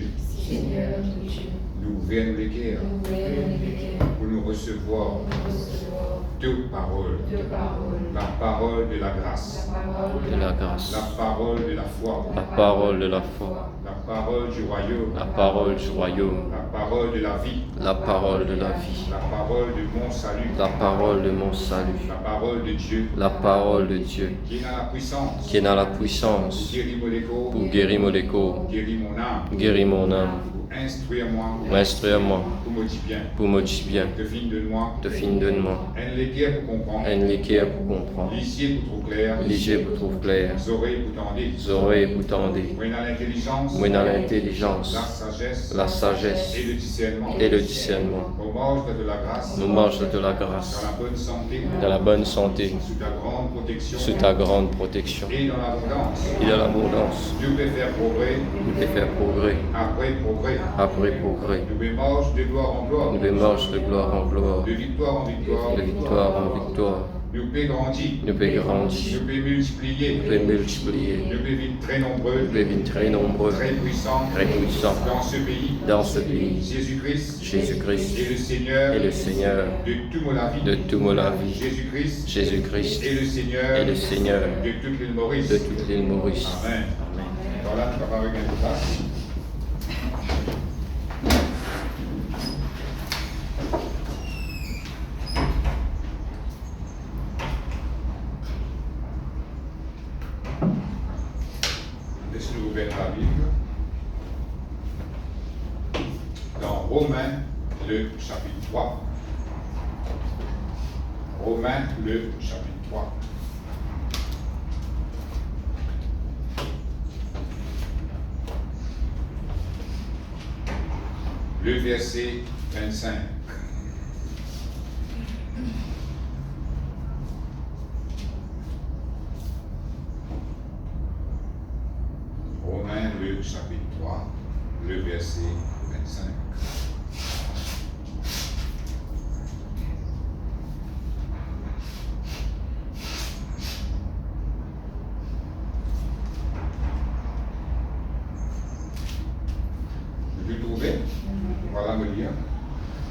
Dieu, Seigneur notre Dieu, nous ouvrons les cœurs pour nous recevoir deux paroles. La parole de la grâce, de la grâce, la parole de la foi, la parole de la foi, la parole du royaume, la parole du royaume, la parole de la vie, la parole de la vie, la parole de mon salut, la parole de mon salut, la parole de Dieu, la parole de Dieu, qui est dans la puissance, qui est dans la puissance pour guérir mon écho, pour guérir mon écho, guérir mon âme, guérir mon âme, pour instruire-moi, pour instruire-moi, pour me dire bien, pour me dire bien, de fin de moi, un un léguer pour comprendre, l'équerre pour comprendre, lisier pour trop clair, léger pour trouver clair, les oreilles pour tendre, les oreilles pour tendre, oui, dans l'intelligence, oui dans l'intelligence, la la sagesse et le discernement, et le discernement. au mange de la grâce, Nous mange de la dans grâce, la bonne santé, de la bonne santé, sous ta grande protection, sous ta grande protection et dans l'abondance. et de l'abondance. Dieu peut faire progrès, Nous peut faire progrès, après progrès. après progrès. Nous marche de gloire en gloire, Nous peut marcher de gloire en gloire, de victoire en victoire, de victoire en victoire. nous peut grandir, Nous peut grandir, nous peut multiplier, nous peut multiplier, nous peut vivre très nombreux, nous peut être très nombreux, très puissants très puissants dans ce pays. dans ce pays. Jésus-Christ Jésus-Christ est le Seigneur est le Seigneur de tout mon avis. de tout mon avis. Jésus-Christ Jésus-Christ est le Seigneur est le Seigneur de toute l'île Maurice. de toute l'île Maurice. Amen. Amen. Voilà, nous allons regarder place. Laissez-nous ouvrir la Bible. Dans Romains, le chapitre 3. Romains, le chapitre 3. Le verset 25. Romains, le chapitre 3, le verset 25. Vous le trouvez? Voilà me lire.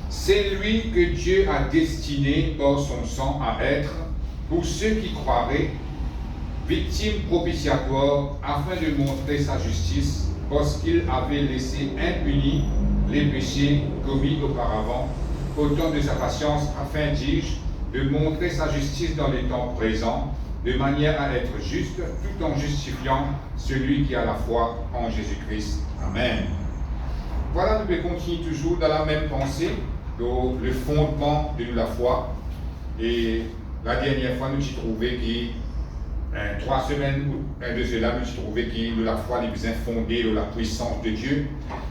C'est lui que Dieu a destiné par son sang à être, pour ceux qui croiraient, victime propitiatoire, afin de montrer sa justice, parce qu'il avait laissé impunis les péchés commis auparavant, au temps de sa patience, afin, dis-je, de montrer sa justice dans les temps présents, de manière à être juste, tout en justifiant celui qui a la foi en Jésus-Christ. Amen. Voilà, nous pouvons continuer toujours dans la même pensée, le fondement de la foi. Et la dernière fois, nous avons trouvé que 3 semaines de cela, nous avons trouvé que la foi est bien fondée dans la puissance de Dieu,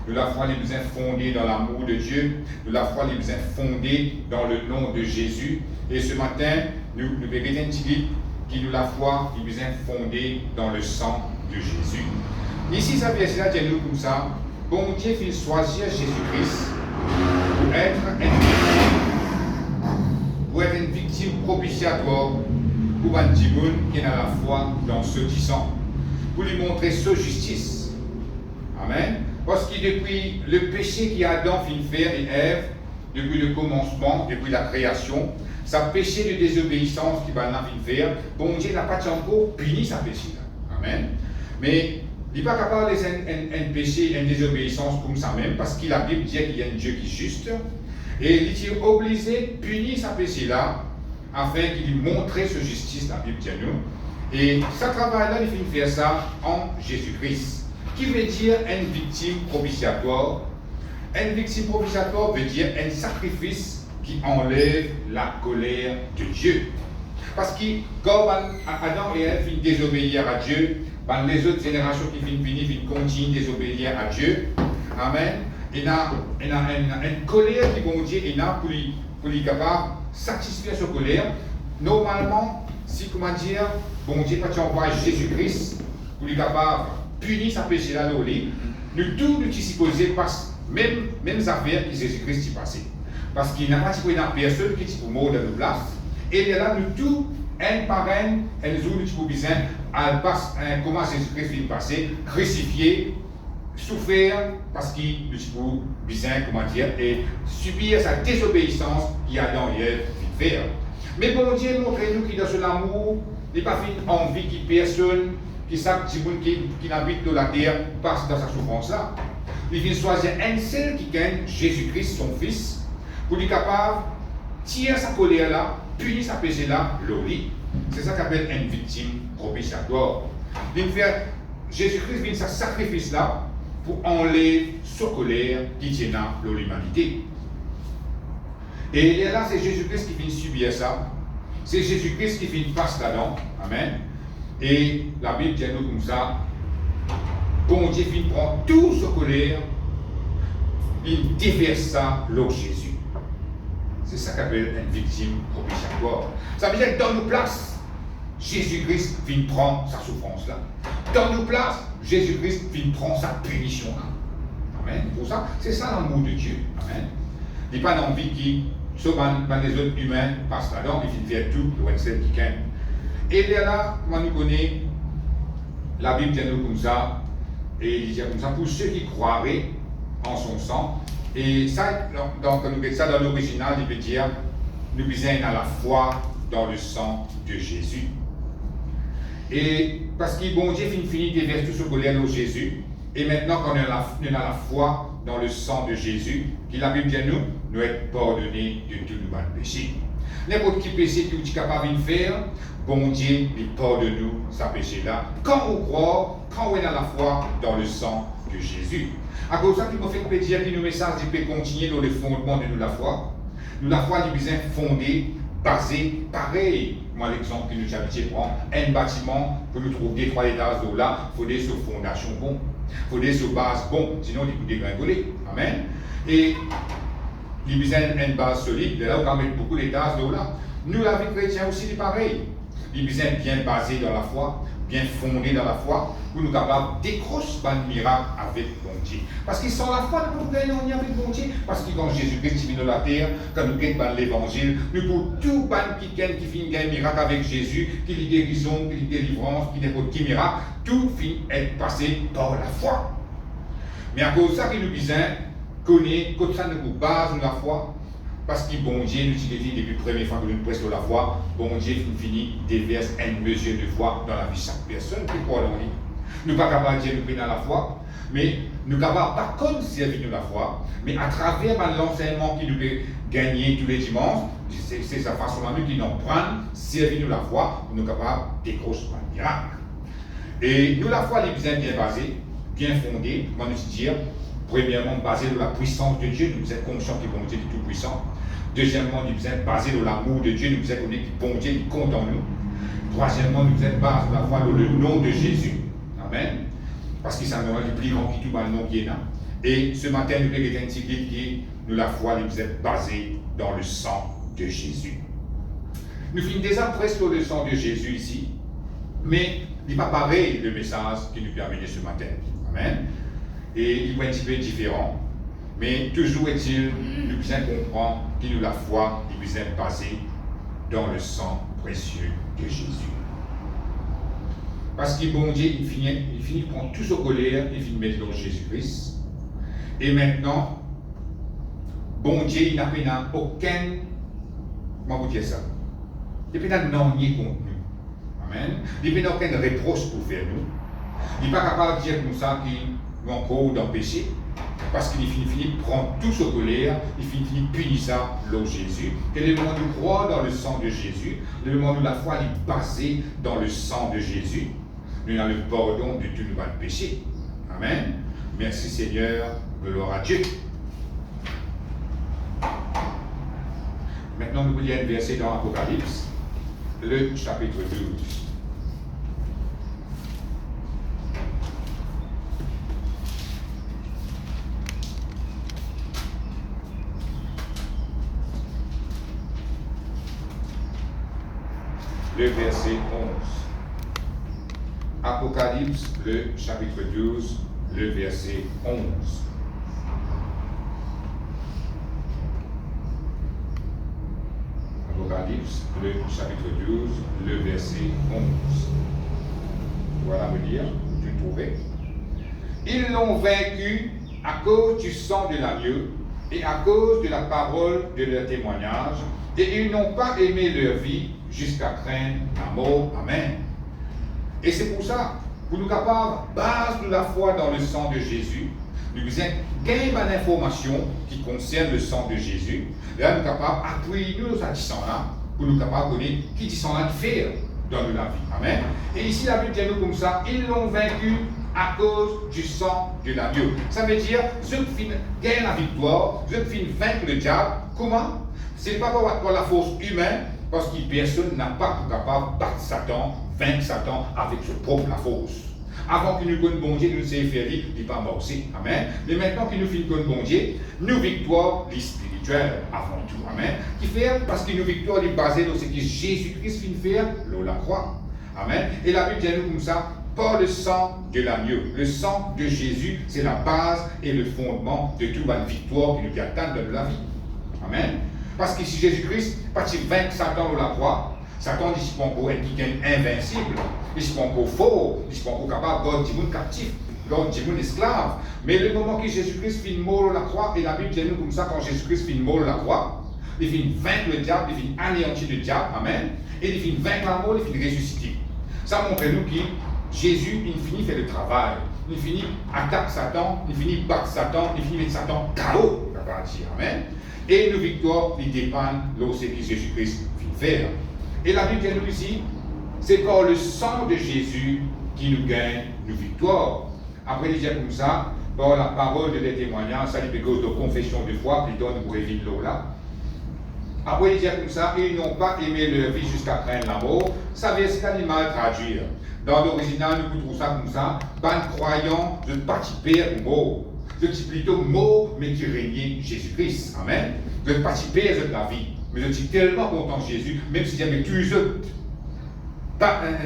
la foi est bien fondée dans l'amour de Dieu, la foi est bien fondée dans le nom de Jésus. Et ce matin, nous verrons un petit que la foi est bien fondée dans le sang de Jésus. Ici, ça vient dit nous comme ça. Bon Dieu fait choisir Jésus-Christ pour être une victime propitiatoire pour un petit monde qui a la foi dans ce qui sang, pour lui montrer sa justice. Amen. Parce que depuis le péché qu'Adam fit faire et Ève, depuis le commencement, depuis la création, sa péché de désobéissance qui va faire, bon Dieu n'a pas encore puni sa péché. Amen. Mais il n'est pas capable de laisser un péché, une désobéissance comme ça même, parce que la Bible dit qu'il y a un Dieu qui est juste, et il est obligé de punir sa péché-là, afin qu'il montre sa justice, la Bible dit nous. Et ce travail-là, il fait faire ça en Jésus-Christ, qui veut dire une victime propitiatoire. Une victime propitiatoire veut dire un sacrifice qui enlève la colère de Dieu. Parce que quand Adam et Ève finissent désobéir à Dieu, les autres générations qui finissent continuent à désobéir à Dieu. Amen. Il y a une colère qui bon Dieu pour lui capable de satisfaire cette colère. Normalement, si comment dire, bon Dieu pas envoyer Jésus-Christ pour lui capable de punir sa péché là nous tous nous supposés passer même affaires que Jésus-Christ est passé. Parce qu'il n'y a pas de personne qui est pour mourir dans nos places. Et là nous tous un par un, nous avons besoin comment Jésus-Christ est passé, crucifié souffert parce qu'il nous besoin, comment dire, et subir sa désobéissance qu'Adam et Ève fit faire. Mais bon Dieu montre-nous qu'il dans son amour, il n'a pas fait envie qu'il personne, qui habite dans la terre passe dans sa souffrance là. Il vient choisir un seul qui gagne, Jésus-Christ, son Fils, pour être capable de tirer sa colère là, punir sa péché là, l'oli. C'est ça qu'on appelle une victime propitiatoire. Jésus-Christ vient sa sacrifice là pour enlever sa colère qui tient dans l'humanité. Et là, c'est Jésus-Christ qui vient subir ça. C'est Jésus-Christ qui vient passer là-dedans. Amen. Et la Bible dit nous comme ça. Bon Dieu vient prendre toute sa colère, il déverse ça l'eau Jésus. C'est ça qu'on appelle une victime propitiatoire. Ça veut dire que dans nos places, Jésus-Christ vient prendre sa souffrance là. Dans nos places, Jésus-Christ vient prendre sa punition là. Amen. Pour ça, c'est ça l'amour de Dieu. Amen. Il n'y a pas d'envie qui, sauf dans les autres humains, passent là-dedans, il fait tout, le celle qui gagne. Et là, comment nous connaît, la Bible dit nous comme ça, et il dit comme ça, pour ceux qui croiraient en son sang. Et ça, dans l'original, il veut dire, nous besoin à la foi dans le sang de Jésus. Et parce que bon Dieu finit de verser tout ce colère au Jésus, et maintenant qu'on a la foi dans le sang de Jésus, qui la Bible dit nous être pardonnés de tout nos péchés. N'importe qui péché que tu es capable de faire, bon Dieu, il pardonne-nous sa péché-là. Quand on croit, quand on est dans la foi dans le sang de Jésus. À cause de ça, il m'a fait dire que nos messages peuvent continuer dans le fondement de nous la foi. Nous la foi, nous sommes fondés, basés, pareil. Moi, l'exemple que nous avons prend, un bâtiment, pour nous trouver des 3 étages d'eau là, il faut des sur fondation bon. Il faut des sur base bon, sinon il peut dégringoler. Amen. Et il besoin une base solide, là, on va mettre beaucoup d'étages d'eau là. Nous, la vie chrétienne aussi, c'est pareil. Il besoin bien basé dans la foi, bien fondé dans la foi, pour nous capables de décrocher un miracle avec bon Dieu. Parce qu'ils sont la foi, nous pouvons gagner avec bon Dieu. Parce que quand Jésus-Christ vient dans la terre, quand nous gagnons l'évangile, nous pouvons tout ban qui finit gagner miracle avec Jésus, qui lit guérison, qui lit délivrance, qui n'importe qui miracle, tout finit être passé par la foi. Mais à cause de ça, nous besoin connaître, comme ça, nous base de la foi. Parce que bon Dieu, nous dit depuis la première fois que nous prêchons la foi, bon Dieu finit déverse une mesure de foi dans la vie de chaque personne qui croit en lui. Nous ne sommes pas capables de dire nous dans la foi, mais nous ne sommes pas comme servir de la foi, mais à travers l'enseignement qui nous peut gagner tous les dimanches, c'est sa façon à nous qui nous prend, servir de la foi, nous sommes capables de décrocher un miracle. Et nous, la foi, elle est bien basée, bien fondée, comment nous dire, premièrement basée sur la puissance de Dieu, nous sommes conscients que bon Dieu est tout puissant. Deuxièmement, nous sommes basés sur l'amour de Dieu, nous sommes connus que bon Dieu compte en nous. Troisièmement, nous sommes basés sur la foi dans le nom de Jésus. Amen. Parce que ça nous rend plus grand que tout le nom qui est là. Et ce matin, nous avons été qui nous la foi, nous sommes basés dans le sang de Jésus. Nous finissons déjà presque sur le sang de Jésus ici, mais il n'est pas pareil le message qui nous peut amener ce matin. Amen. Et il est un petit peu différent. Mais toujours est-il, nous bien comprendre que nous la foi, nous sommes basés dans le sang précieux de Jésus. Parce que bon Dieu, il finit de prendre tout ce colère, il finit de mettre dans Jésus-Christ. Et maintenant, bon Dieu, il n'a aucun, comment vous dire ça? Il n'a pas nié contre nous. Amen. Il n'a aucun reproche pour faire nous. Il n'est pas capable de dire comme ça qu'il est encore dans le péché. Parce qu'il finit de prendre tout ce colère, il finit de punir ça, l'eau Jésus. Et le moment de croire dans le sang de Jésus, le moment de la foi est basé dans le sang de Jésus, nous avons le pardon de tous nos péchés. Amen. Merci Seigneur, gloire à Dieu. Maintenant, nous lisons un verset dans l'Apocalypse, le chapitre 12. Le verset 11. Apocalypse, le chapitre 12, le verset 11. Apocalypse, le chapitre 12, le verset 11. Voilà me dire, tu trouvais. Ils l'ont vaincu à cause du sang de l'agneau et à cause de la parole de leur témoignage, et ils n'ont pas aimé leur vie jusqu'à craindre la mort. Amen. Et c'est pour ça, pour nous capables, base de la foi dans le sang de Jésus, nous gagnons une information qui concerne le sang de Jésus. Là, nous sommes capables d'appuyer nous à ce sang-là, pour nous capables de connaître qui dit sang-là qui fait dans la vie. Amen. Et ici, la Bible dit nous comme ça, ils l'ont vaincu à cause du sang de l'agneau. Ça veut dire, ceux qui gagnent la victoire, ceux qui vaincre le diable, comment? Ce n'est pas par la force humaine, parce que personne n'a pas capable de battre Satan, vaincre Satan avec sa propre force. Avant que nous connaissions bon Dieu, nous nous faire il n'est pas mort aussi. Amen. Mais maintenant que nous finissons bon Dieu, nos victoires, les spirituelles avant tout. Amen. Qui fait parce que nos victoires sont basées sur ce que Jésus-Christ vient faire, là, la croix. Amen. Et la Bible dit nous comme ça, par le sang de l'agneau. Le sang de Jésus, c'est la base et le fondement de toute la victoire qui nous attend dans la vie. Amen. Parce que si Jésus-Christ, parce qu'il vainc Satan sur la croix, Satan dit qu'il n'est pas encore invincible, il n'est pas encore fort, il n'est pas encore capable de garder le monde captif, garder le monde esclave. Mais le moment que Jésus-Christ finit mort sur la croix, et la Bible dit nous comme ça, quand Jésus-Christ finit mort sur la croix, il finit vaincre le diable, il finit anéantir le diable, amen, et il finit vaincre la mort, il finit ressusciter. Ça montre nous que Jésus, il finit faire le travail, il finit attaquer Satan, il finit battre Satan, il finit mettre Satan KO, amen. Et nos victoires, ils dépendent de ce que Jésus-Christ finit faire. Et la Bible dit nous ici, c'est par le sang de Jésus qui nous gagne nos victoires. Après, il dit comme ça, par la parole de les témoignages, ça dit cause de confession de foi, puis donne pour éviter l'eau là. Après, il dit comme ça, ils n'ont pas aimé leur vie jusqu'à craindre la mort. Ça veut dire c'est animal traduire. Dans l'original, nous trouvons ça comme ça, ban croyant de participer au mort. Je dis plutôt mort, mais qui régnait Jésus-Christ. Amen. De participer à la vie. Mais je suis tellement content de Jésus, même si j'avais tous les autres.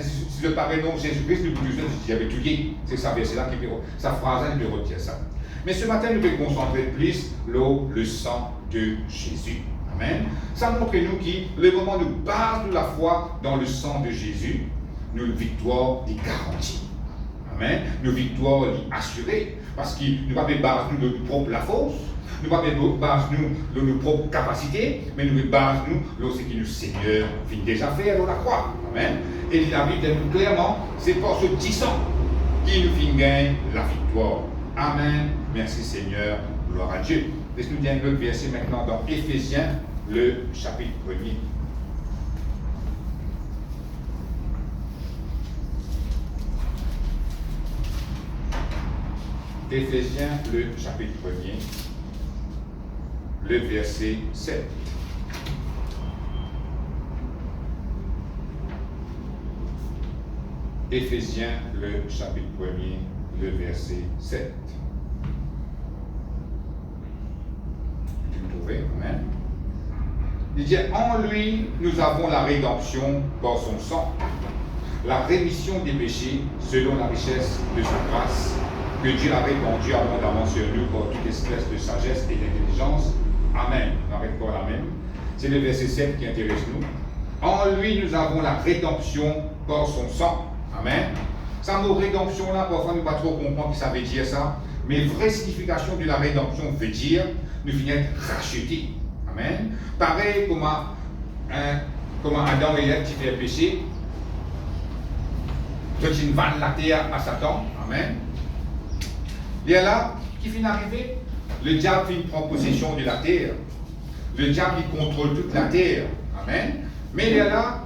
Si je parlais non Jésus-Christ, nous tous les autres, j'avais tout dit. C'est ça, c'est là qui sa phrase, il peut retirer ça. Mais ce matin, nous devons concentrer plus le sang de Jésus. Amen. Ça montre nous que le moment où nous basons de la foi dans le sang de Jésus, nos victoires est garantie. Amen. Nos victoires sont assurées. Parce que nous ne pouvons pas baser de nos propres force, nous ne pouvons pas baser de nos propres capacités, mais nous basons nous sur ce que le Seigneur vient déjà faire dans la croix. Amen. Et la Bible dit clairement, c'est par ce petit sang qui nous gagne la victoire. Amen. Merci Seigneur. Gloire à Dieu. Laisse-nous dire un autre verset maintenant dans Éphésiens, le chapitre 1er. Éphésiens, le chapitre 1er, le verset 7. Éphésiens, le chapitre 1er, le verset 7. Tu me trouvez, amen. Il dit, en lui, nous avons la rédemption par son sang, la rémission des péchés selon la richesse de sa grâce, que Dieu a répandu abondamment sur nous par toute espèce de sagesse et d'intelligence. Amen. On n'arrête pas la même. C'est le verset 7 qui intéresse nous. En lui, nous avons la rédemption par son sang. Amen. Ça mot rédemption là, parfois nous ne pas trop comprendre ce que ça veut dire ça. Mais vraie signification de la rédemption veut dire nous venons être rachetés. Amen. Pareil comme Adam et Ève qui fait péché. Quand ils vendent la terre à Satan. Amen. Et là, qui finit d'arriver, le diable finit prendre possession de la terre. Le diable il contrôle toute la terre. Amen. Mais il y a là,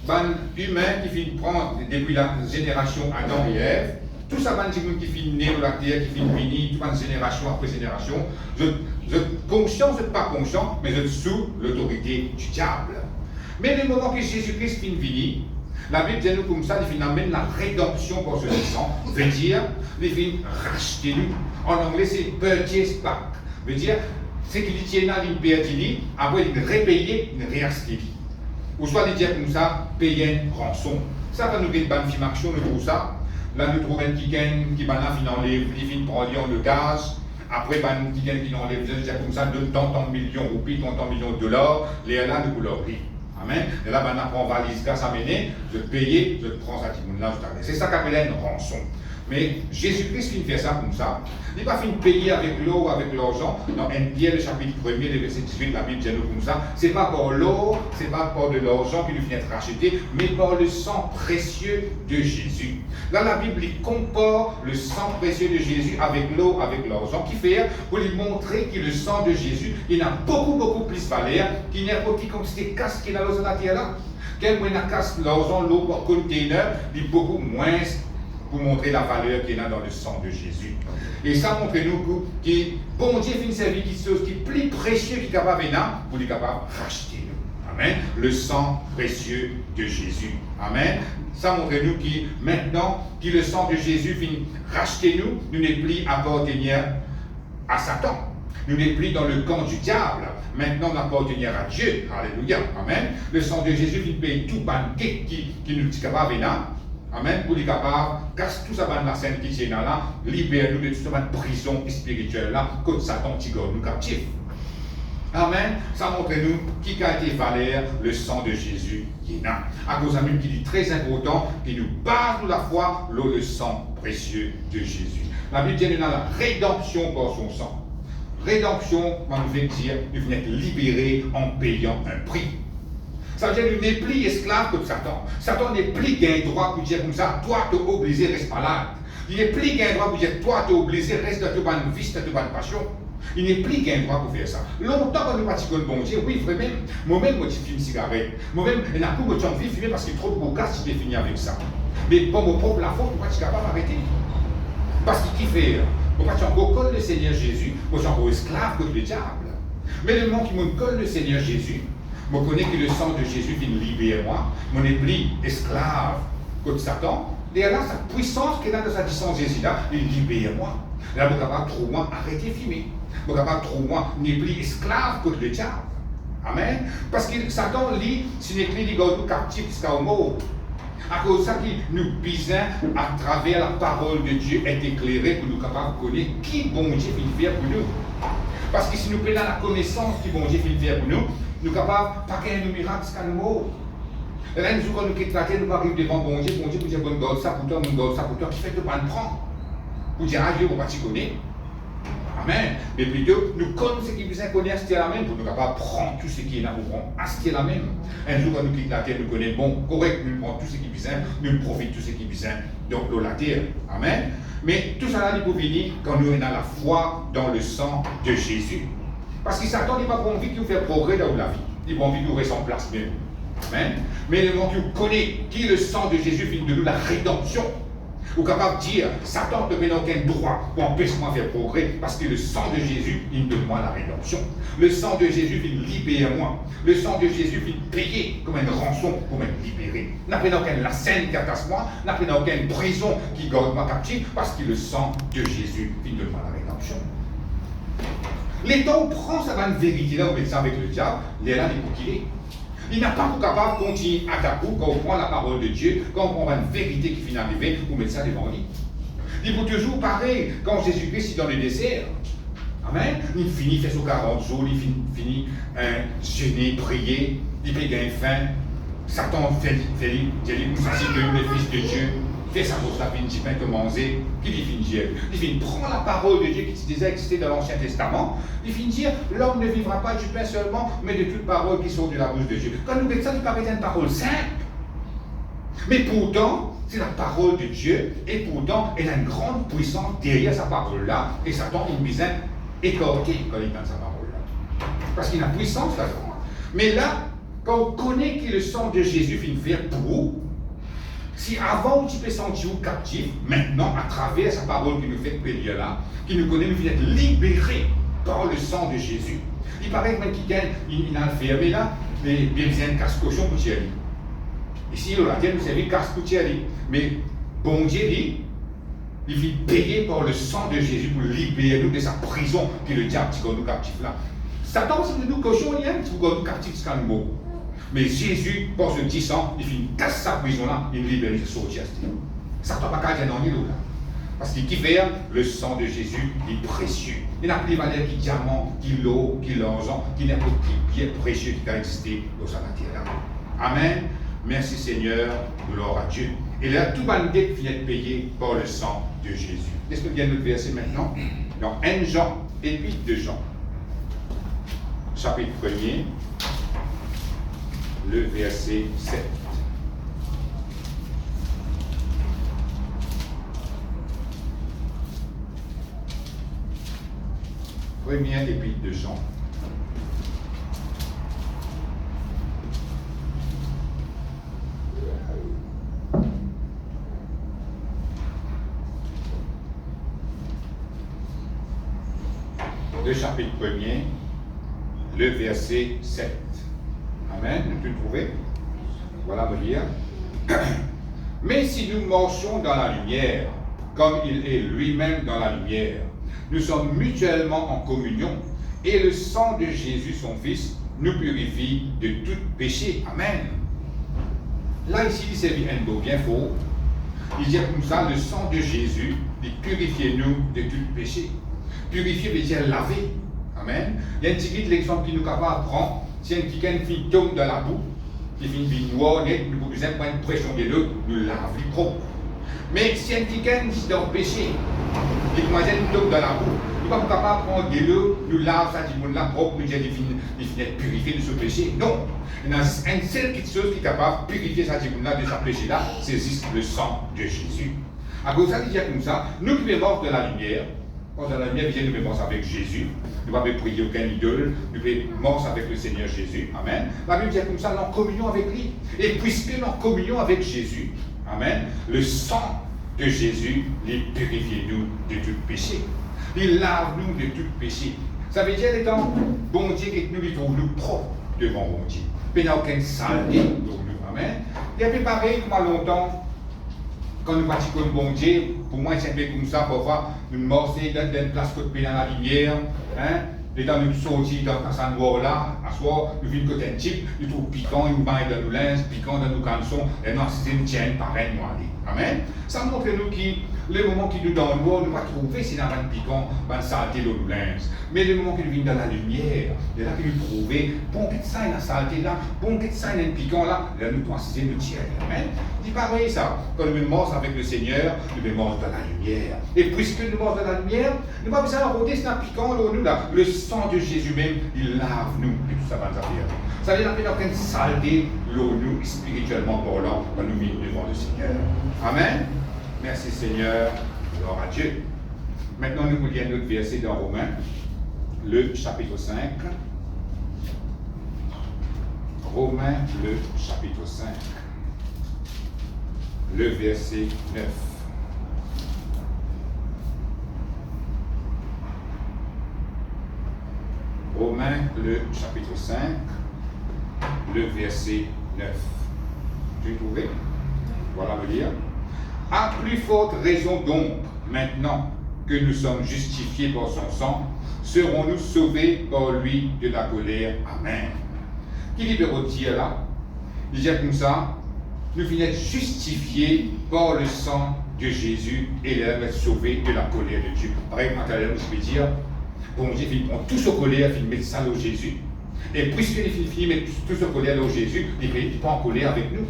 un humain qui finit de prendre, depuis la génération Adam et Ève, tout ça, qui finit né dans la terre, qui finit béni, toute génération après génération, je conscient, je ne suis pas conscient, mais je suis sous l'autorité du diable. Mais le moment que Jésus-Christ finit venu, la Bible dit nous comme ça, il amène la rédemption pour ce sang, veut dire, il finit racheter nous. En anglais, c'est purchase back. Veut dire, c'est qu'il tient dans une perdue, après il répayer, une réacheter. Ou soit il dit comme ça, payer une rançon. Ça va nous faire une bonne film action, nous trouvons ça. Là, nous trouvons un qui gagne, qui enlève, il finit prendre le gaz. Après, qui gagne, qui enlève, comme ça, de tant de millions de roupies, tant de millions de dollars, les là, nous coulons prix. Amen. Et là, maintenant, on valise gaz à mener, je te paye, je te prends ça, là, c'est ça qu'on appelle une rançon. Mais Jésus-Christ finit faire ça comme ça. Il va finir payer avec l'eau ou avec l'argent. Dans 1 Pierre, le chapitre 1er, le verset 18, la Bible dit nous comme ça. C'est pas par l'eau, c'est pas par de l'argent qui nous vient être racheté, mais par le sang précieux de Jésus. Là, la Bible il compare le sang précieux de Jésus avec l'eau, avec l'argent, qui fait pour lui montrer que le sang de Jésus, il a beaucoup plus valeur, qu'il n'y a pas comme c'était casse qui est dans la terre là. Quel moins casse l'argent, l'eau, par container, il est beaucoup moins pour montrer la valeur qu'il y a dans le sang de Jésus. Et ça montre nous que bon Dieu fait une service qui est plus précieux qu'il est capable de pour lui capable de racheter nous. Amen. Le sang précieux de Jésus. Amen. Ça montre nous que maintenant que le sang de Jésus vient racheter nous, nous n'est plus appartenir à Satan. Nous n'est plus dans le camp du diable. Maintenant, on appartenir à Dieu. Alléluia. Amen. Le sang de Jésus vient payer tout banquet qui nous est capable de amen, pour les capables, casse tout ça la scène qui est là, libère-nous de toute cette prison spirituelle là, que Satan tigre nous captifs. Amen. Ça montre nous qui a été valeur le sang de Jésus qui est là. À cause d'un qui dit très important, qui nous base de la foi, le sang précieux de Jésus. La Bible dit dans la rédemption par son sang. Rédemption, on nous fait dire, nous venons être libérés en payant un prix. Ça veut dire qu'il n'est plus esclave que Satan. Satan n'est plus gain droit pour dire comme ça, toi t'es obligé, reste malade. Il n'est plus gain droit pour dire, toi t'es obligé, reste dans ta bonne vie, dans ta bonne passion. Il n'est plus gain droit pour faire ça. Longtemps quand nous pratiquons le bon Dieu, oui, vraiment, moi-même, je fume une cigarette. Moi-même, il y a un coup, je fume fumer parce qu'il y a trop de bocasses, je vais finir avec ça. Mais pour mon propre la faute, je ne suis pas capable d'arrêter. Parce qu'il fait, moi, je suis encore comme le Seigneur Jésus, moi, je suis encore esclave contre le diable. Mais le moment qui me colle le Seigneur Jésus, je connais que le sang de Jésus vient libérer moi, je n'ai plus esclave contre Satan. Et là, sa puissance qui est dans sa distance Jésus-là, il libère moi. Là, je suis capable de trop moi arrêter de fumer. Je suis capable de trop moi n'est plus esclave contre le diable. Amen. Parce que Satan, lui, ce n'est plus les gars captifs jusqu'à mort. À cause de ça, nous besoin, à travers la parole de Dieu, être éclairés pour nous capables de connaître qui bon Dieu fait faire pour nous. Parce que si nous prenons la connaissance qui bon Dieu fait faire pour nous, nous sommes capables de pas gagner nos miracles jusqu'à nous mort. Et là, nous allons nous quitter la terre, nous arrivons devant bon Dieu pour dire, bon, garde ça pour toi, mon garde ça pour toi, qui fait de pas le prendre. Pour dire, ah Dieu, on va t'y connaître. Amen. Mais plutôt, nous connaissons ce qui besoin de connaître, c'est la même, pour nous capables de prendre tout ce qui est là, pour prendre, c'est la même. Un jour, quand nous quittons la terre, nous connaissons, bon, correct, nous prenons tout ce qui est besoin, nous profitons tout ce qui est besoin, donc de la terre. Amen. Mais tout ça là, il peut venir quand nous avons la foi dans le sang de Jésus. Parce que Satan n'est pas pour envie de nous faire progrès dans la vie. Il a envie de nous rester en place même. Amen. Mais le moment que vous connaissez qui le sang de Jésus fait de nous la rédemption, vous êtes capable de dire, Satan ne me donne aucun droit pour empêcher moi de faire progrès, parce que le sang de Jésus, il donne moi la rédemption. Le sang de Jésus, il libère moi. Le sang de Jésus, il paye comme une rançon pour me libérer. N'a pas aucune la scène qui attache moi, n'a pas aucune prison qui garde moi captif, parce que le sang de Jésus, il donne moi la rédemption. L'État prend sa bonne vérité là, on met ça avec le diable, il est là, il est pour qu'il est. Il n'a pas capable de continuer à ta coup quand on prend la parole de Dieu, quand on prend une vérité qui finit d'arriver, on met ça devant lui. Il faut toujours pareil quand Jésus-Christ est dans le désert. Amen. Il finit, fait son 40 jours, il finit jeûner, prier, il peut gagner faim. Satan fait lui, ça c'est le Fils de Dieu. Fait ça pour ça, il dit bien que manger, puis il finit dire. Il finit prendre la parole de Dieu qui déjà existait dans l'Ancien Testament. Il finit dire l'homme ne vivra pas du pain seulement, mais de toutes paroles qui sont de la bouche de Dieu. Quand nous disons ça, il paraît une parole simple. Mais pourtant, c'est la parole de Dieu, et pourtant, elle a une grande puissance derrière sa parole-là, et Satan, il vient écorter quand il donne sa parole-là. Parce qu'il a puissance là-dedans. Mais là, quand on connaît que le sang de Jésus vient faire pour vous, si avant tu peux sentir captif, maintenant, à travers sa parole qui nous fait payer là, qui nous connaît, nous être libérés par le sang de Jésus. Il paraît que même qui gagne, il a fermé là, mais bien besoin de casse-cochon pour tirer. Ici, la terre, nous savons casse pour tirer. Mais bon Dieu dit, il vient payer par le sang de Jésus pour libérer nous de sa prison, qui est le diable qui nous captif là. Satan, c'est nous cochons, il nous captif jusqu'à nous mort. Mais Jésus, par ce petit sang, il finit casse sa prison là, il libère les sortir. Ça ne doit pas dire non, il est là. Parce qu'il fait le sang de Jésus est précieux. Il n'a plus de valeur qui diamant, qui l'eau, qui l'argent, qui n'importe qui bien précieux qui a existé dans sa matière là. Amen. Merci Seigneur, gloire à Dieu. Et là, tout le dette vient être payé par le sang de Jésus. Laisse-nous lire notre verset maintenant. Dans 1 Jean, épître de Jean, chapitre 1er, le verset 7. Première épître de Jean. Le chapitre 1er, le verset 7. Amen. Tu le trouvez? Voilà me lire. Mais si nous marchons dans la lumière, comme il est lui-même dans la lumière, nous sommes mutuellement en communion, et le sang de Jésus, son Fils, nous purifie de tout péché. Amen. Là, ici, il s'agit un mot bien faux. Il dit comme ça, le sang de Jésus, il purifie nous de tout péché. Purifier veut dire laver. Amen. Il y a une petite l'exemple qui nous capable d'apprendre. Si un petit qui tombe dans la boue, qui finit une noire, net, nous pouvons prendre une pression de l'eau, nous lave plus propre. Mais si un petit qui dans le péché, qui tombe dans la boue, nous ne sommes pas capables de prendre de l'eau, nous lave ça, du monde là propre, nous disons qu'il finit purifier de ce péché. Non. Il y a une seule petite chose qui est capable de purifier ça, du monde là, de ce péché-là, c'est le sang de Jésus. À cause de ça, il dit comme ça, nous qui sommes morts de la lumière, quand dans la lumière, nous sommes morts avec Jésus. Nous ne pouvons pas prier aucun idole, nous sommes morts avec le Seigneur Jésus. Amen. La Bible dit comme ça, nous sommes en communion avec lui. Et puisque nous sommes en communion avec Jésus, amen, le sang de Jésus, il purifie nous de tout péché. Il lave nous de tout péché. Ça veut dire, étant bon Dieu, que nous trouve nous propres devant bon Dieu. Il n'y a aucune saleté pour nous. Amen. Il y a pareil comme à longtemps. Quand nous pratiquons le bon Dieu, pour moi, c'est un peu comme ça, parfois, nous morçons dans une place côté dans la lumière, hein, et dans nous sortir dans sa noire là, à soir, nous venons côté un type, nous trouvons piquant, nous baillons dans nos linges, piquant dans nos caleçons, et nous c'est une tienne pareil, nous allons. Amen. Ça montre nous qui, le moment qui nous dans le noir, nous ne pas trouver si nous avons un piquant, une saleté dans nos linges. Mais le moment qui nous vient dans la lumière, c'est là que nous trouvons, bon, que ça, il y a une saleté là, bon, que ça, il y a un piquant là, là, nous trouvons c'est une tienne. Amen. C'est pareil ça. Quand nous morts avec le Seigneur, nous morts dans la lumière. Et puisque nous morts dans la lumière, nous n'avons pas besoin de rôder, c'est un piquant là, nous là. Le sang de Jésus même, il lave nous de tout ça va nous affaires. Ça veut dire qu'il n'y a aucune saleté, nous, spirituellement parlant, quand nous vivons devant le Seigneur. Amen. Merci Seigneur. Gloire à Dieu. Maintenant, nous vous lisons notre verset dans Romains, le chapitre 5. Romains, le chapitre 5. Le verset 9. Romains, le chapitre 5, le verset 9. Tu le trouvez? Voilà me lire. À plus forte raison donc, maintenant que nous sommes justifiés par son sang, serons-nous sauvés par lui de la colère. Amen. Qui veut dire là? Il dit comme ça, nous venons être justifiés par le sang de Jésus et là, être sauvés de la colère de Dieu. Pareil, à l'heure, je peux dire, bon Dieu, il prend tout ce colère, il met ça au Jésus. Et puisqu'il finit mettre tout ce colère au Jésus, il n'est pas en colère avec nous.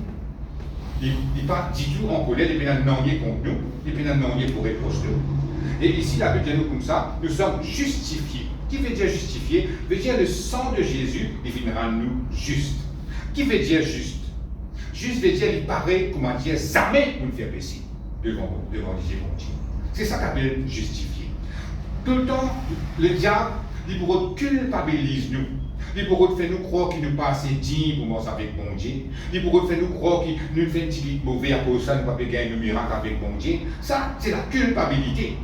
Il n'est pas du tout en colère, il n'est pas non contre nous, il n'est pas non pour reprocher nous. Et ici, la Bible dit nous comme ça, nous sommes justifiés. Qui veut dire justifié? Veut dire le sang de Jésus, il viendra nous juste. Qui veut dire juste? Juste veut dire, il paraît, comment dire, jamais nous faire pécher devant Dieu. C'est ça qu'on appelle justifié. Tout le temps, le diable, il pourra culpabiliser nous. Il pourra faire nous croire qu'il nous pas assez digne pour manger avec bon Dieu. Il pourra faire nous croire qu'il nous fait un petit peu mauvais à cause de ça, nous ne pouvons pas gagner un miracle avec bon Dieu. Ça, c'est la culpabilité.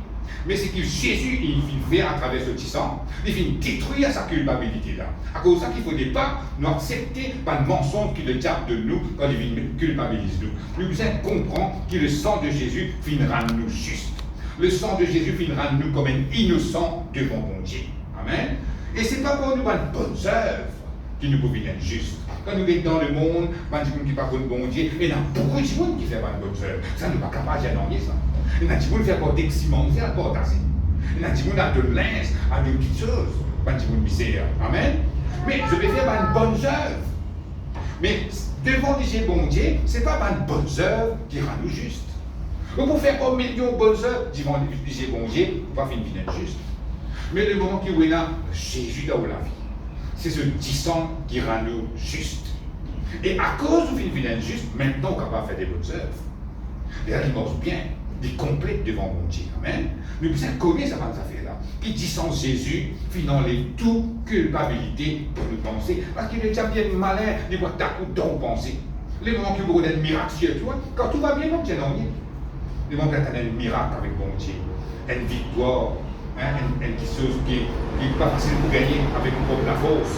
Mais c'est que Jésus, il vient faire à travers ce petit sang, il vient détruire sa culpabilité-là. À cause de ça qu'il ne faudrait pas nous accepter par le mensonge qu'il garde de nous quand il vient culpabiliser nous. Nous devons comprendre que le sang de Jésus finira nous juste. Le sang de Jésus finira nous comme un innocent devant bon Dieu. Amen. Et ce n'est pas pour nous une bonne œuvre qui nous pouvons être justes. Quand nous sommes dans le monde, il y a des gens qui ne sont pas bon Dieu, et il y a beaucoup de gens qui font une bonne œuvre. Ça ne n'est pas capable d'annoncer ça. Il y a des gens qui font encore d'exciment, c'est encore assez. Il y a des gens qui ont de linge, à de petites choses. Il y a des gens qui misère. Amen. Mais je vais faire une bonne œuvre. Mais devant Dieu bon Dieu, ce n'est pas une bonne œuvre qui rend nous justes. Vous pouvez faire un million de bonnes œuvres, devant Dieu bon Dieu, on va faire une vie juste. Mais le moment qui est là, Jésus dans la vie, c'est ce 10 ans qui rend nous justes. Et à cause de une vie injuste, maintenant on est capable de faire des bonnes œuvres. Et là, il marche bien, il complète devant mon Dieu. Amen. Nous devons connaître cette affaire-là. Qui dit sans Jésus, finalement, toute culpabilité pour nous penser. Parce qu'il est déjà bien malin, il voit ta coup dans penser. Les moments qui vous donnent miraculeux, tu vois, quand tout va bien, non, tu es non. Les moments où tu as un miracle avec mon Dieu, une victoire, une chose qui n'est pas facile pour gagner avec une propre la force.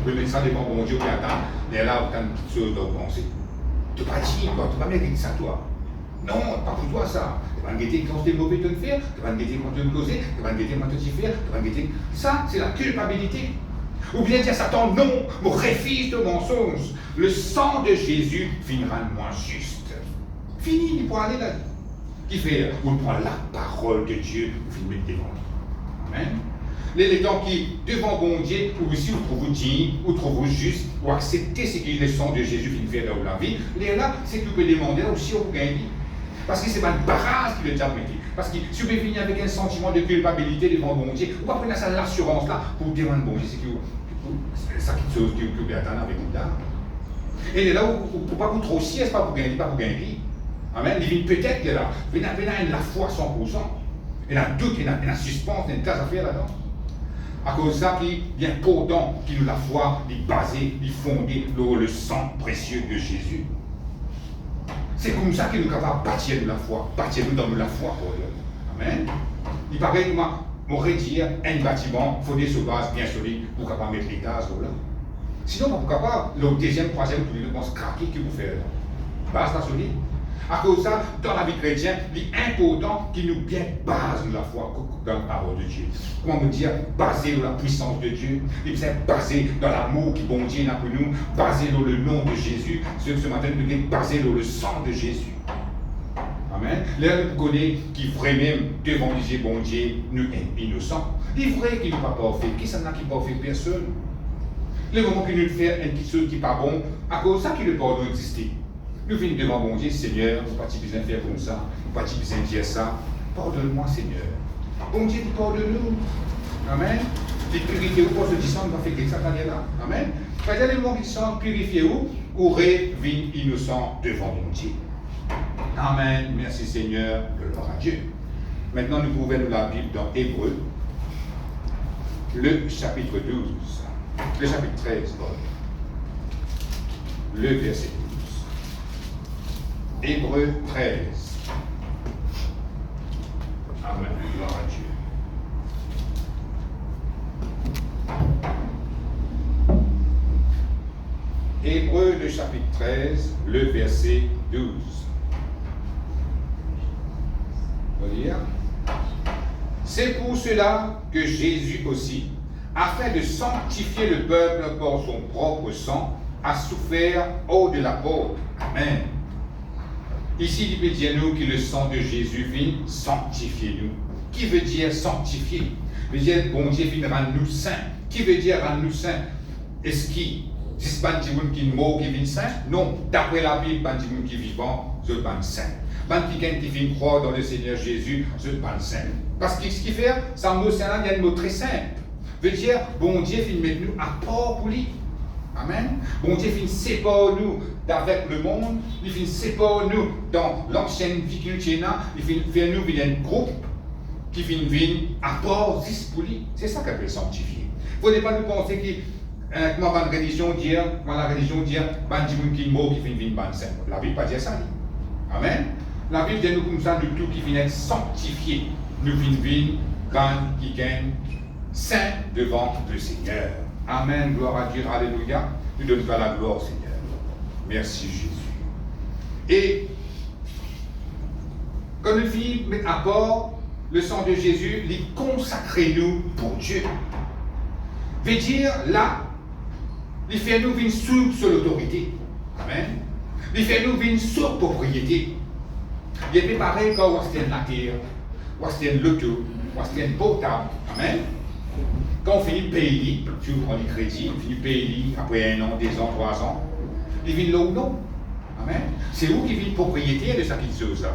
Mais ça dépend de mon Dieu qui attend. Et là, tu as une petite chose à penser. Tu ne vas pas dire, tu ne vas pas mériter ça, toi. Non, pas pour toi ça. Tu vas me guetter quand tu es mauvais de te faire, tu vas me guetter quand tu me causer, tu vas me guetter quand tu t'y faire, tu vas me guetter. Ça, c'est la culpabilité. Ou bien dire Satan, non, mon refuse de mensonge. Le sang de Jésus finira moins juste. Fini, il pourra aller là. Qui fait, on prend la parole de Dieu, vous filmez devant lui. Amen. Les gens qui, devant bon Dieu, ou si vous trouvez digne, ou trouvez juste, ou accepter ce que le sang de Jésus vient faire dans la vie, les là, c'est que vous pouvez demander là aussi, vous gagnez. Parce que c'est pas une barrage qui le déjà mettez. Parce que si vous venir avec un sentiment de culpabilité devant bon Dieu, vous pouvez prendre ça l'assurance là pour vous dire bon Dieu, c'est ça quelque chose que vous pouvez attendre avec vous là. Et là, vous ne pouvez pas vous trop sier, c'est pas pour gagner, pas pour gagner. Amen. Il vient peut-être que là, il y a la foi 100%. Il y a un doute, il y a un suspense, il y a une tas à faire là-dedans. À cause de ça, il y a pourtant qui nous la foi, il est basé, il est fondé sur le sang précieux de Jésus. C'est comme ça que nous sommes capables de bâtir la foi, bâtir dans la foi pour Dieu. Amen. Il paraît que moi, dire un bâtiment fondé sur base bien solide pour capable mettre l'étage là. Sinon, on n'est pas capable, le deuxième, troisième, tout le monde se craquer, que vous faites là. Base pas solide. À cause de ça, dans la vie chrétienne, il est important qu'il nous bien base la foi dans la parole de Dieu. Comment me dire, basé sur la puissance de Dieu, il est basé dans l'amour qui bon Dieu a pour nous, basé sur le nom de Jésus. Ce matin, nous sommes basé sur le sang de Jésus. Amen. Là, nous connaissons qui vraiment devant Dieu, bon Dieu, nous sommes innocents. Il est vrai qu'il n'est pas parfait. Qui s'en a qui n'est pas fait personne? Le moment qu'il nous fait une petite chose qui n'est pas bon, à cause de ça qu'il ne peut pas exister. Nous venons devant mon Dieu, Seigneur, nous ne pouvons pas faire comme ça, nous ne pouvons pas dire ça. Pardonne-moi, Seigneur. Bon Dieu, tu pardonnes-nous. Amen. Les purifier pour ce disant, nous va faire ça quand là. Amen. Quand il y a des gens qui sont purifiés ou reviennent innocents devant mon Dieu. Amen. Merci Seigneur, gloire à Dieu. Maintenant, nous pouvons nous la Bible dans Hébreux, le chapitre 12, le chapitre 13, le verset 12. Hébreux 13. Amen. Gloire à Dieu. Hébreux, le chapitre 13, le verset 12. On va lire. C'est pour cela que Jésus aussi, afin de sanctifier le peuple par son propre sang, a souffert hors de la porte. Amen. Ici, il peut dire nous que le sang de Jésus vient sanctifier nous. Qui veut dire sanctifier? Veut dire, bon Dieu vient rendre nous saints. Qui veut dire rendre nous saints? Est-ce qu'il c'est pas des gens qui sont morts qui viennent saints? Non, d'après la Bible, pas des gens qui sont vivants, je suis saint. Pas des gens qui viennent croire dans le Seigneur Jésus, je suis saint. Parce que ce qu'il fait, ça mot saint, il y a un mot très simple. Veut dire, bon Dieu vient mettre nous à part pour lui. Amen. Bon Dieu vient séparer nous d'avec le monde, il vient séparer nous dans l'ancienne vie qu'il y a, il vient faire nous un groupe qui vient à part juste pour lui. C'est ça qu'on peut sanctifier. Il ne faut pas nous penser que comment la religion dit, ban di qui mort qui vient ban saint. La Bible pas dire ça. Amen. La Bible dit nous comme ça, nous tout qui vient être sanctifié. Nous venons ban qui gagne saint devant le Seigneur. Amen, gloire à Dieu, alléluia. Nous donnons pas la gloire, Seigneur. Merci, Jésus. Et quand nous filles mettent à part le sang de Jésus, il consacre nous pour Dieu. Veut dire, là, il fait nous venir sous l'autorité. Amen. Il fait nous venir sous propriété. Il est pareil quand on a la terre, on a l'auto, on a un portable. Amen. Quand on finit de payer, si vous prenez le crédit, on finit de payer après 1 an, 2 ans, 3 ans, Il vient là ou non. Amen. C'est où qui vient propriétaire de cette chose-là.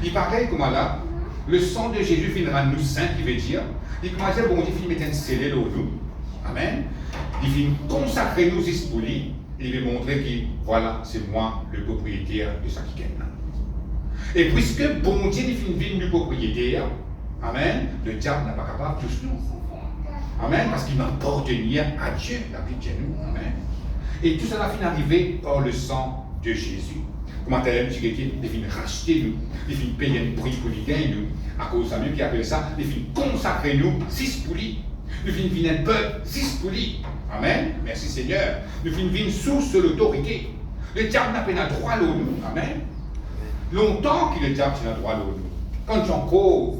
Il paraît comment là, le sang de Jésus viendra nous saints, qui veut dire, il commence à bon Dieu, il met un scellé dans nous. Amen. Il vient consacrer nous ici pour lui. Il veut montrer que voilà, c'est moi le propriétaire de ça qui gagne. Et puisque bon Dieu vient du propriétaire, amen, le diable n'a pas capable de tous nous. Amen, parce qu'il m'appartenait à Dieu, la vie de nous. Amen. Et tout cela finit arrivé par le sang de Jésus. Comment elle dit qu'il vient racheter nous, il vient payer un prix pour lui gagner nous. À cause de ça, qui appelle ça, il vient consacrer nous, 6 pour lui. Nous venons un peuple, 6 pour lui. Amen. Merci Seigneur. Nous venons sous l'autorité. Le diable n'a pas droit à nous. Amen. Longtemps que le diable n'a droit à nous. Quand j'en cause,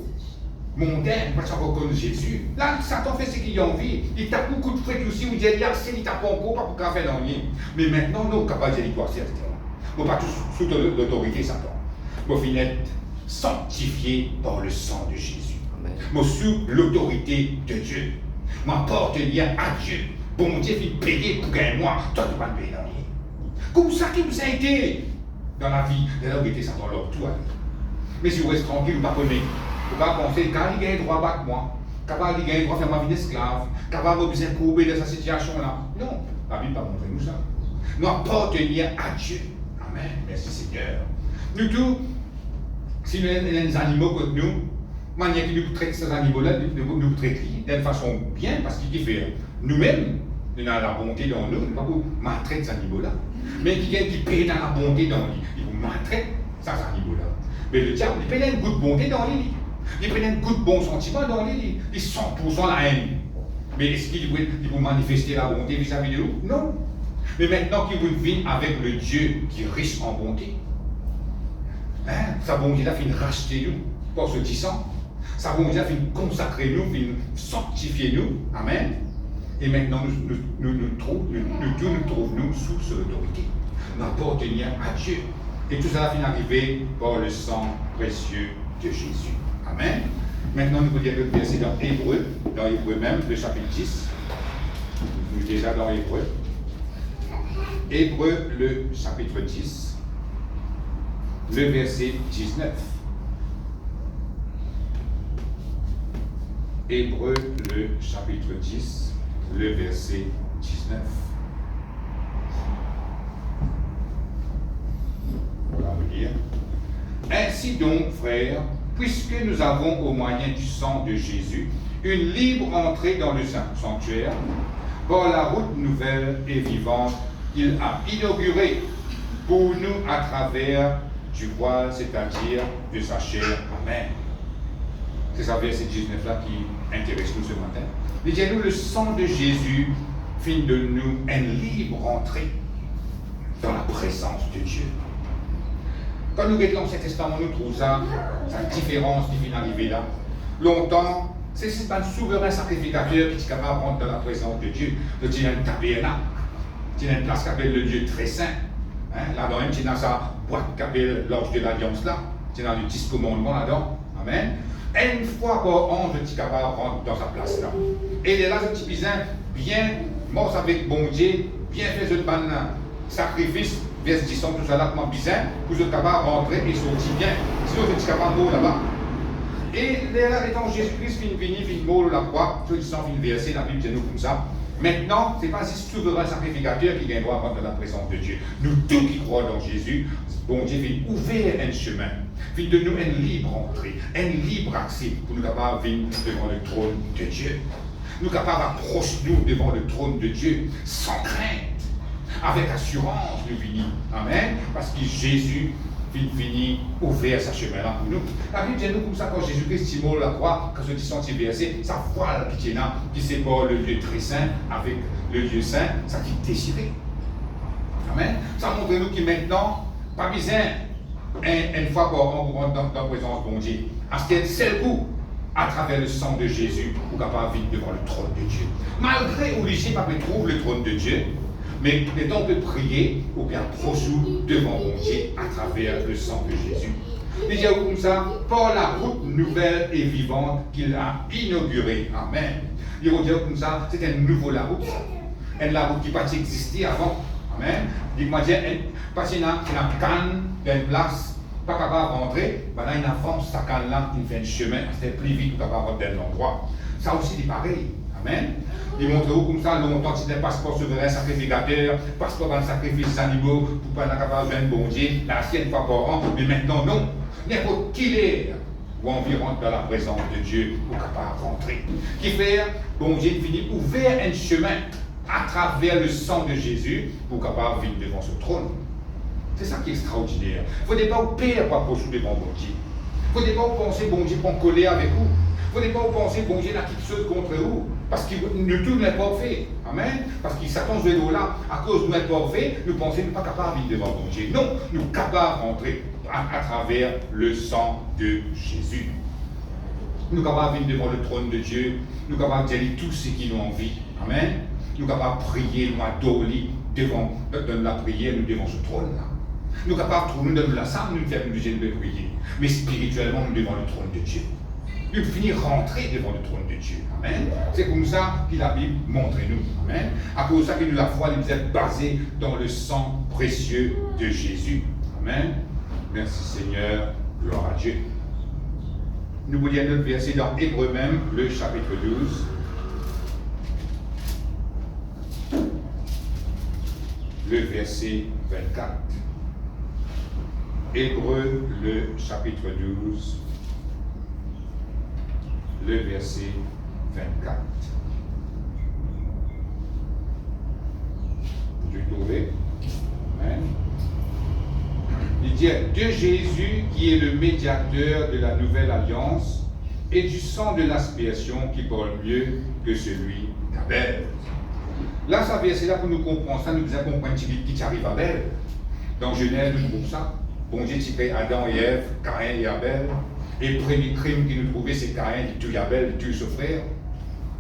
mondaine, parce qu'on reconnaît Jésus. Là, Satan fait ce qu'il a envie. Il tape beaucoup de frais aussi, où il dit, il tape encore, pas pour qu'on fasse dans lui. Mais maintenant, nous sommes capables de l'histoire, c'est nous ne sommes pas tous sous l'autorité Satan. Nous finissons sanctifiés par le sang de Jésus. Nous sous l'autorité de Dieu. M'appartenir à Dieu. Bon Dieu fait payer pour gagner moi. Toi, tu vas me payer dans lui. Comme ça qui vous a été dans la vie, de là où était Satan, leur tout. Mais si vous restez tranquille, vous ne pouvez pas penser, car il gagne droit à battre moi, car il gagne droit à faire ma vie d'esclave, car il va besoin de courber de cette situation-là. Non, la Bible ne va pas montrer nous ça. Nous appartenir à Dieu. Amen. Merci Seigneur. Nous tous, si nous avons des animaux comme nous, manière que nous traitons ces animaux-là, nous traitons d'une façon bien, parce qu'il fait nous-mêmes, nous avons la bonté dans nous, nous ne pouvons pas maltraiter ces animaux-là. Mais qui paye dans la bonté dans lui, il vous maltraite ces animaux-là. Mais le diable, il paye une goutte de bonté dans lui. Il prend un coup de bon sentiment dans lui, il 100% la haine. Mais est-ce qu'il vous manifester la bonté vis-à-vis de vous? Non. Mais maintenant qu'il vous vit avec le Dieu qui est riche en bonté, hein, sa bonté a fini racheter nous par ce petit sang. Sa bonté a fini consacrer nous, fini sanctifier nous. Amen. Et maintenant, nous trouvons sous son autorité. Nous appartenir à Dieu. Et tout cela finit arrivé par le sang précieux de Jésus. Amen. Maintenant, nous pouvons lire le verset dans Hébreu même, le chapitre 10. Nous sommes déjà dans Hébreu. Hébreu, le chapitre 10, le verset 19. Hébreu, le chapitre 10, le verset 19. Voilà, on va lire. Ainsi donc, frères, puisque nous avons au moyen du sang de Jésus une libre entrée dans le sanctuaire, par la route nouvelle et vivante qu'il a inaugurée pour nous à travers du voile, c'est-à-dire de sa chair. Amen. C'est ça verset 19-là qui intéresse nous ce matin. Disons-nous, le sang de Jésus fait de nous une libre entrée dans la présence de Dieu. Quand nous regardons l'Ancien Testament, nous trouvons ça, cette différence qui vient d'arriver là. Longtemps, c'est pas un souverain sacrificateur qui est capable de rentrer dans la présence de Dieu. Le Dieu a une tabernacle, il y a une place qui s'appelle le Dieu très saint. Hein? Là-dedans, il y a sa boîte qui s'appelle l'Arche de l'Alliance là. Il y a le 10 commandements là-dedans. Amen. Et une fois par an, je suis capable de rentrer dans sa place là. Et il est là, ce petit pisin, bien mort avec bon Dieu, bien fait ce sacrifice. Verset 10, tout ça là, comme bizarre, vous êtes capable de rentrer et sortir bien. Sinon, vous êtes capable de mourir là-bas. Et là, étant Jésus-Christ, fin mort la croix, tout ça, fin verset, la Bible dit nous comme ça. Maintenant, ce n'est pas ce souverain sacrificateur qui gagne droit à rentrer dans la présence de Dieu. Nous tous qui croyons dans Jésus, bon Dieu vient ouvrir un chemin, vient de nous une libre entrée, un libre accès pour nous capables de venir devant le trône de Dieu. Nous capables d'approcher nous devant le trône de Dieu sans crainte. Avec assurance, nous venons. Amen. Parce que Jésus finit ouvert sa chemin-là pour nous. La Bible dit nous comme ça, quand Jésus-Christ est mort la croix, quand ce dit verset, ça voile qui est là, qui sépare le lieu très saint avec le lieu saint, ça qui est déchiré. Amen. Ça montre nous que maintenant, pas besoin, une fois par an, pour rentrer dans la présence de mon Dieu. Parce qu'il y a un seul coup, à travers le sang de Jésus, pour capable vivre devant le trône de Dieu. Malgré obligé, pas trouver le trône de Dieu, mais on peut prier ou bien proche devant mon Dieu à travers le sang de Jésus. Déjà comme ça, par la route nouvelle et vivante qu'il a inaugurée. Amen. Il va dire comme ça, c'est un nouveau la route. La route qui n'a pas existé avant. Amen. Dis-moi, parce qu'il y a une canne d'une place, pas capable de rentrer, là, il avance sa canne là, il fait un chemin, c'est plus vite pour capable de rentrer dans l'endroit. Ça aussi, c'est pareil. Amen. Il montre comme ça, longtemps, c'est un passeport souverain, sacrificateur, passeport dans le sacrifice des animaux, pour pas être capable de faire un bon Dieu, l'ancienne fois par an, mais maintenant, non. N'importe qui l'est, ou environ dans la présence de Dieu, pour capable de rentrer. Qui fait, bon Dieu finit ouvert un chemin à travers le sang de Jésus, pour capable de venir devant ce trône. C'est ça qui est extraordinaire. Il ne faut pas au père pour approcher devant bon Dieu. Il ne faut pas penser bon Dieu pour coller avec vous. Il ne faut pas penser bon Dieu a quelque chose contre vous. Parce que nous tout n'est pas fait. Amen. Parce qu'il s'attend ce là à cause de nous n'est pas fait, nous pensons nous pas capables de vivre devant bon Dieu. Non, nous sommes capables d'entrer à travers le sang de Jésus. Nous sommes capables de vivre devant le trône de Dieu. Nous sommes capables de dire tout ce qui nous envie. Amen. Nous sommes capables de prier, nous adorer devant la prière, nous devant ce trône-là. Nous sommes capables de trouver nous la salle, nous faire obligés de prier. Mais spirituellement, nous devant le trône de Dieu. Nous finir rentrer devant le trône de Dieu. Amen. C'est comme ça que la Bible montre nous. Amen. À cause de ça que nous, la foi nous est basée dans le sang précieux de Jésus. Amen. Merci Seigneur. Gloire à Dieu. Nous vous disons notre verset dans Hébreux même, le chapitre 12. Le verset 24. Hébreux, le chapitre 12. Le verset 24. Vous le trouvez? Amen. Il dit de Jésus qui est le médiateur de la nouvelle alliance et du sang de l'expiation qui parle mieux que celui d'Abel. Là, ça verset là pour nous comprendre ça, nous devons comprendre qui arrive à Abel. Dans Genèse, nous trouvons ça. Bon Dieu, tu crées Adam et Ève, Caïn et Abel. Et le premier crime qu'il nous trouvait, c'est Caïn qui tue Abel, il tue son frère.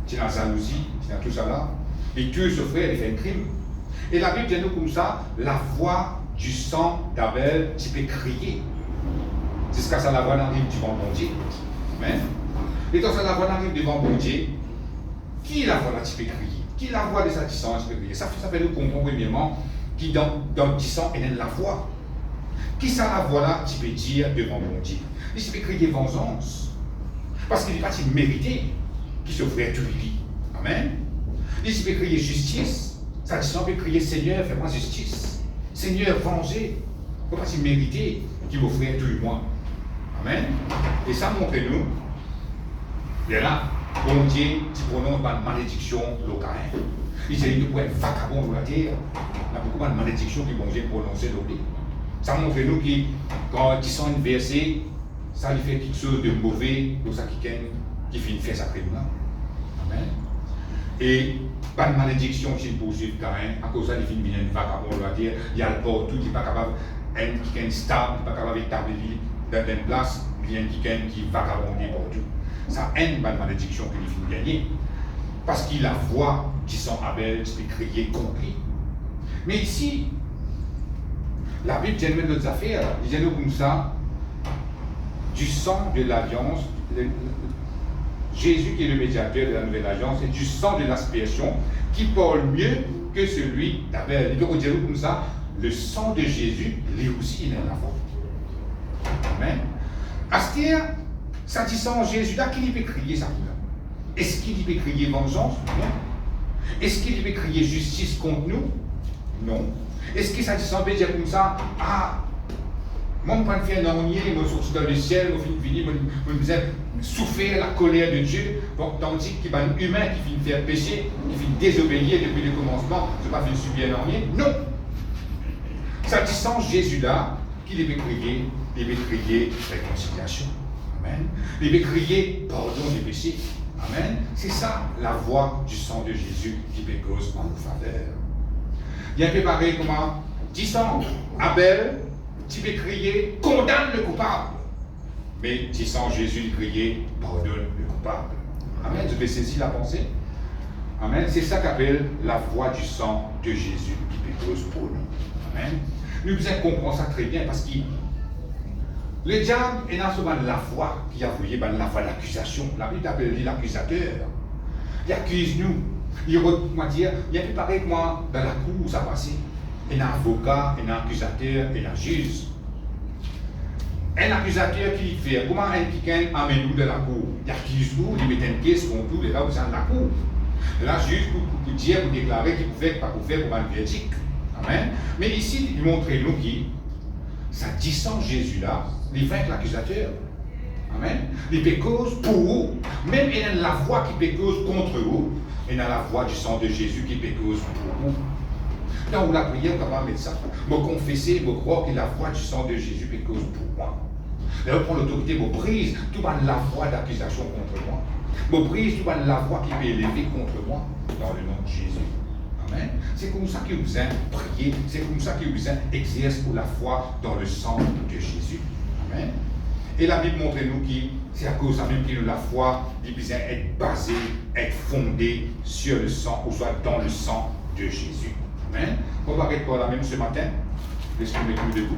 C'est dans la jalousie, c'est dans tout ça là. Il tue son frère, il fait un crime. Et la Bible dit nous comme ça, la voix du sang d'Abel, tu peux crier. Jusqu'à ça, la voix arrive devant bon Dieu. Amen. Et quand ça, la voix arrive devant bon Dieu, qui est la voix là, tu peux crier? Qui est la voix de sa distance, tu peux crier? Ça fait nous comprendre premièrement, qui dans le sang, elle est la voix. Qui ça la voix là, tu peux dire devant mon Dieu? Il se fait crier vengeance. Parce qu'il n'est pas mérité qui se ferait tout lui. Amen. Il se fait crier justice. Ça dit, on peut crier Seigneur, fais-moi justice. Seigneur, vengez. Il ne faut pas mériter qui m'offrait tout moi. Amen. Et ça montre-nous. Et là, bon Dieu, tu prononces une malédiction locale. Il dit, il doit être vagabond de la terre. Il y a beaucoup de malédictions qui bon Dieu prononcer l'oubli. Ça montre nous que quand ils sont inversés, ça lui fait quelque chose de mauvais pour ça qui finit faire sa crime-là. Amen. Et pas de malédiction qui poursuit Caïn, à cause de ça, il finit une vagabond, on va dire, il y a le porte, qui n'est pas capable d'être stable, qui n'est pas capable d'établir dans une place, il y a quelqu'un qui vagabonde partout. Ça aime pas de malédiction qu'il finit gagner. Parce qu'il a la voix qui sont Abel, qui peut crier contre lui. Mais ici, la Bible dit d'autres affaires, il dit nous comme ça, du sang de l'alliance, Jésus qui est le médiateur de la nouvelle alliance, et du sang de l'expiation qui parle mieux que celui d'Abel. Et donc on dit nous comme ça, le sang de Jésus, lui aussi, il est la voix. Amen. Astir, ça dit sang Jésus là, qui peut crier ça? Est-ce qu'il peut crier vengeance? Non. Est-ce qu'il peut crier justice contre nous? Non. Est-ce que ça te semble dire comme ça? Ah, moi, je ne peux pas faire un ornier, je suis sorti dans le ciel, je me souffrir la colère de Dieu, tandis qu'il y a un humain qui finit faire pécher, qui finit désobéir depuis le commencement, je ne vais pas subir un ornier. Non! Ça dit sans Jésus là, qu'il devait crier réconciliation. Amen. Il devait crier pardon des péchés. Amen. C'est ça la voix du sang de Jésus qui cause en nos faveurs. Il y a un peu pareil comment, disant Abel, tu peux crier condamne le coupable. Mais disant Jésus crier pardonne le coupable. Amen. Tu peux saisir la pensée. Amen. C'est ça qu'appelle la voix du sang de Jésus qui cause pour nous. Amen. Nous devons comprendre ça très bien parce que le diable est dans ce moment la voix qui a voulu la voix de l'accusation. La Bible appelle l'accusateur. Il accuse nous. Il y a un peu pareil que moi dans la cour où ça passait. un avocat, un accusateur et un juge. Un accusateur qui fait, comment un quelqu'un amène nous de la cour? Il accuse nous, il met une caisse contre nous, il est là au sein de la cour. La juge pour dire, pour déclarer qu'il pouvait pas pour faire pour un verdict. Amen. Mais ici, il montre nous qui, ça descend Jésus là, il vainc l'accusateur. Amen. Il peut cause pour vous, même il y a la voix qui peut cause contre vous, et il y a la voix du sang de Jésus qui peut cause pour vous. Dans la prière, on va mettre ça. Me confesser, me croire que la voix du sang de Jésus peut cause pour moi. D'ailleurs, prendre l'autorité, me brise tout la voix d'accusation contre moi. Me brise tout la voix qui peut élever contre moi, dans le nom de Jésus. Amen. C'est comme ça que vous priez, c'est comme ça que vous exercez pour la foi dans le sang de Jésus. Amen. Et la Bible montre-nous que c'est à cause de même que la foi dit bien être basée, être fondée sur le sang, ou soit dans le sang de Jésus. Amen. On va arrêter là même ce matin. Laissez-nous mettre debout.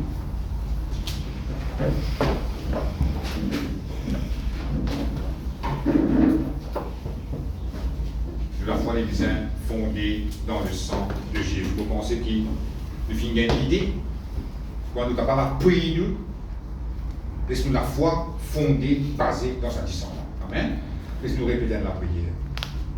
La foi est bien fondée dans le sang de Jésus. Vous pensez qu'il nous fait une idée? Quand nous sommes capables de prier nous, laissez-nous la foi fondée, basée dans sa sang. Amen. Laissez-nous répéter la prière.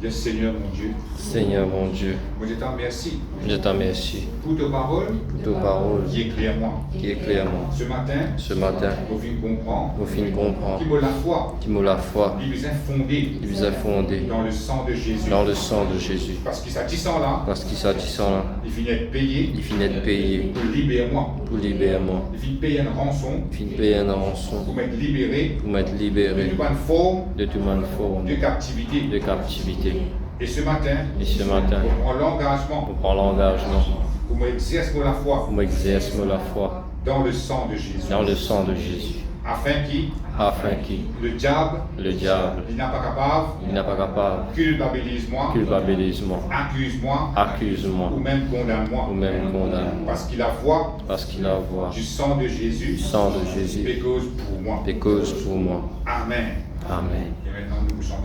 Bien, Seigneur mon Dieu. Seigneur mon Dieu, Moi je t'en remercie je t'en remercie pour tes paroles pour ta parole qui éclairent moi. qui éclaire moi. Ce matin, Au au fin comprendre, fin de comprendre, qui me la foi, qui me la foi, qui vous a fondé qui vous a fondé dans le sang de Jésus. dans le sang de Jésus. Parce que ça dit sang là, Parce qu'il s'agissant là, il finit d'être payé il finit de payer pour libérer moi. pour libérer moi. Il finit de payer une rançon Il finit de payer une rançon pour m'être libéré pour m'être de libéré toute bonne forme de toute bonne forme de captivité. de captivité. Et ce matin, Et ce matin, on prend l'engagement on prend l'engagement pour m'exercer la foi pour m'exercer la foi dans le sang de Jésus. dans le sang de Jésus, Afin que afin que le diable, le diable, il n'a pas capable, il n'a pas capable, culpabilise-moi, culpabilise-moi, accuse-moi, accuse-moi, ou même condamne-moi. ou même condamne, Parce qu'il a foi parce qu'il a voix du sang de Jésus, du sang de Jésus, et cause pour moi. et cause pour moi. Amen. Amen. Et maintenant, nous chantons